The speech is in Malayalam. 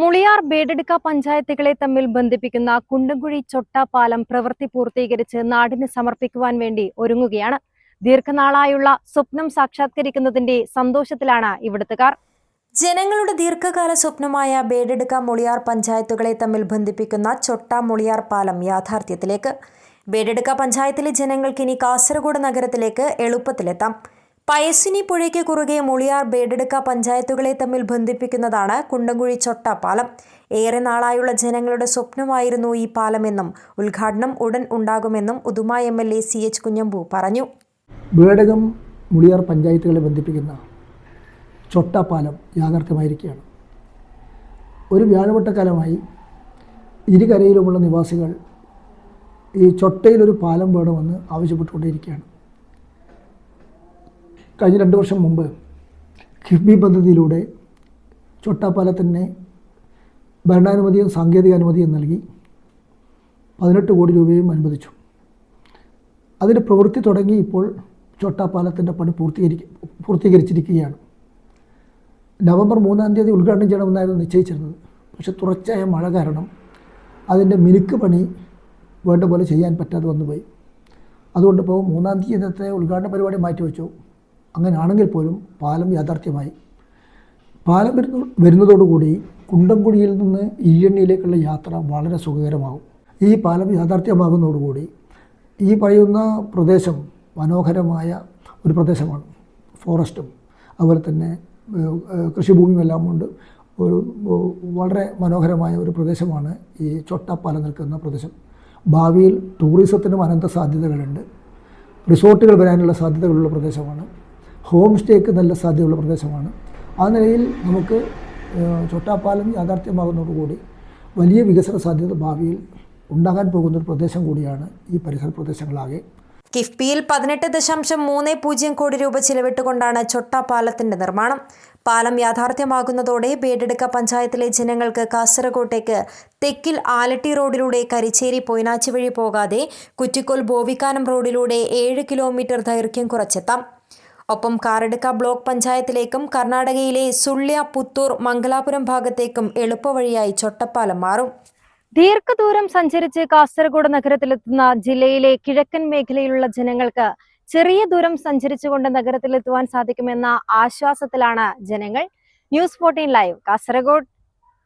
മുളിയാർ ബേഡെടുക്ക പഞ്ചായത്തുകളെ തമ്മിൽ ബന്ധിപ്പിക്കുന്ന കുണ്ടംകുഴി ചൊട്ട പാലം പ്രവൃത്തി പൂർത്തീകരിച്ച് നാടിന് സമർപ്പിക്കുവാൻ വേണ്ടി ഒരുങ്ങുകയാണ്. ദീർഘനാളായുള്ള സ്വപ്നം സാക്ഷാത്കരിക്കുന്നതിന്റെ സന്തോഷത്തിലാണ് ഇവിടുത്തുകാർ. ജനങ്ങളുടെ ദീർഘകാല സ്വപ്നമായ ബേഡെടുക്ക മുളിയാർ പഞ്ചായത്തുകളെ തമ്മിൽ ബന്ധിപ്പിക്കുന്ന ചൊട്ട മുളിയാർ പാലം യാഥാർത്ഥ്യത്തിലേക്ക്. ബേഡെടുക്ക പഞ്ചായത്തിലെ ജനങ്ങൾക്ക് ഇനി കാസർഗോഡ് നഗരത്തിലേക്ക് എളുപ്പത്തിലെത്താം. പയസ്സിനി പുഴയ്ക്ക് കുറുകെ മുളിയാർ ബേഡെടുക്ക പഞ്ചായത്തുകളെ തമ്മിൽ ബന്ധിപ്പിക്കുന്നതാണ് കുണ്ടംകുഴി ചൊട്ട പാലം. ഏറെ നാളായുള്ള ജനങ്ങളുടെ സ്വപ്നമായിരുന്നു ഈ പാലമെന്നും ഉദ്ഘാടനം ഉടൻ ഉണ്ടാകുമെന്നും ഉദുമ MLA CH കുഞ്ഞമ്പു പറഞ്ഞു. ബേഡകം മുളിയാർ പഞ്ചായത്തുകളെ ബന്ധിപ്പിക്കുന്ന ചൊട്ട പാലം യാഥാർത്ഥ്യമായിരിക്കുകയാണ്. ഒരു വ്യാഴവട്ടക്കാലമായി ഇരുകരയിലുമുള്ള നിവാസികൾ ഈ ചൊട്ടയിലൊരു പാലം വേണമെന്ന് ആവശ്യപ്പെട്ടുകൊണ്ടേയിരിക്കുകയാണ്. കഴിഞ്ഞ 2 വർഷം മുമ്പ് കിഫ്ബി പദ്ധതിയിലൂടെ ചൊട്ടാപ്പാലത്തിന് ഭരണാനുമതിയും സാങ്കേതിക അനുമതിയും നൽകി 18 കോടി രൂപയും അനുവദിച്ചു. അതിൻ്റെ പ്രവൃത്തി തുടങ്ങി ഇപ്പോൾ ചൊട്ടാപ്പാലത്തിൻ്റെ പണി പൂർത്തീകരിച്ചിരിക്കുകയാണ്. നവംബർ 3-ാം തീയതി ഉദ്ഘാടനം ചെയ്യണമെന്നായിരുന്നു നിശ്ചയിച്ചിരുന്നത്. പക്ഷേ തുടർച്ചയായ മഴ കാരണം അതിൻ്റെ മിനുക്ക് പണി വേണ്ട പോലെ ചെയ്യാൻ പറ്റാതെ വന്നുപോയി. അതുകൊണ്ട് ഇപ്പോൾ 3-ാം തീയതിയത്തെ ഉദ്ഘാടന പരിപാടി മാറ്റിവെച്ചു. അങ്ങനെയാണെങ്കിൽ പോലും പാലം യാഥാർത്ഥ്യമായി. പാലം വരുന്നതോടുകൂടി കുണ്ടംകുഴിയിൽ നിന്ന് ഈയണ്ണിയിലേക്കുള്ള യാത്ര വളരെ സുഖകരമാകും. ഈ പാലം യാഥാർത്ഥ്യമാകുന്നതോടുകൂടി ഈ പറയുന്ന പ്രദേശം മനോഹരമായ ഒരു പ്രദേശമാണ്. ഫോറസ്റ്റും അതുപോലെ തന്നെ കൃഷിഭൂമിയുമെല്ലാം കൊണ്ട് ഒരു വളരെ മനോഹരമായ ഒരു പ്രദേശമാണ് ഈ ചൊട്ടപ്പാലം നിൽക്കുന്ന പ്രദേശം. ഭാവിയിൽ ടൂറിസത്തിനും അനന്ത സാധ്യതകളുണ്ട്. റിസോർട്ടുകൾ വരാനുള്ള സാധ്യതകളുള്ള പ്രദേശമാണ്. ഹോം സ്റ്റേക്ക് നല്ല സാധ്യതയുള്ള പ്രദേശമാണ്. ആ നിലയിൽ നമുക്ക് ചൊട്ടാപ്പാലം യാഥാർത്ഥ്യമാകുന്നതോടുകൂടി വലിയ വികസന സാധ്യത ഭാവിയിൽ ഉണ്ടാകാൻ പോകുന്നൊരു പ്രദേശം കൂടിയാണ് ഈ പരിസര പ്രദേശങ്ങളാകെ. കിഫ്ബിയിൽ 18.30 കോടി രൂപ ചിലവിട്ടുകൊണ്ടാണ് ചൊട്ട പാലത്തിന്റെ നിർമ്മാണം. പാലം യാഥാർത്ഥ്യമാകുന്നതോടെ ബേഡെടുക്ക പഞ്ചായത്തിലെ ജനങ്ങൾക്ക് കാസർഗോട്ടേക്ക് തെക്കിൽ ആലട്ടി റോഡിലൂടെ കരിച്ചേരി പൊയ്നാച്ചി വഴി പോകാതെ കുറ്റിക്കോൽ ബോവിക്കാനം റോഡിലൂടെ 7 കിലോമീറ്റർ ദൈർഘ്യം കുറച്ചെത്താം. ഒപ്പം കാറടുക്ക ബ്ലോക്ക് പഞ്ചായത്തിലേക്കും കർണാടകയിലെ സുള്യ, പുത്തൂർ, മംഗലാപുരം ഭാഗത്തേക്കും എളുപ്പവഴിയായി ചൊട്ടപ്പാലം മാറും. ദീർഘദൂരം സഞ്ചരിച്ച് കാസർഗോഡ് നഗരത്തിലെത്തുന്ന ജില്ലയിലെ കിഴക്കൻ മേഖലയിലുള്ള ജനങ്ങൾക്ക് ചെറിയ ദൂരം സഞ്ചരിച്ചുകൊണ്ട് നഗരത്തിലെത്തുവാൻ സാധിക്കുമെന്ന ആശ്വാസത്തിലാണ് ജനങ്ങൾ. News 14 live Kasaragod.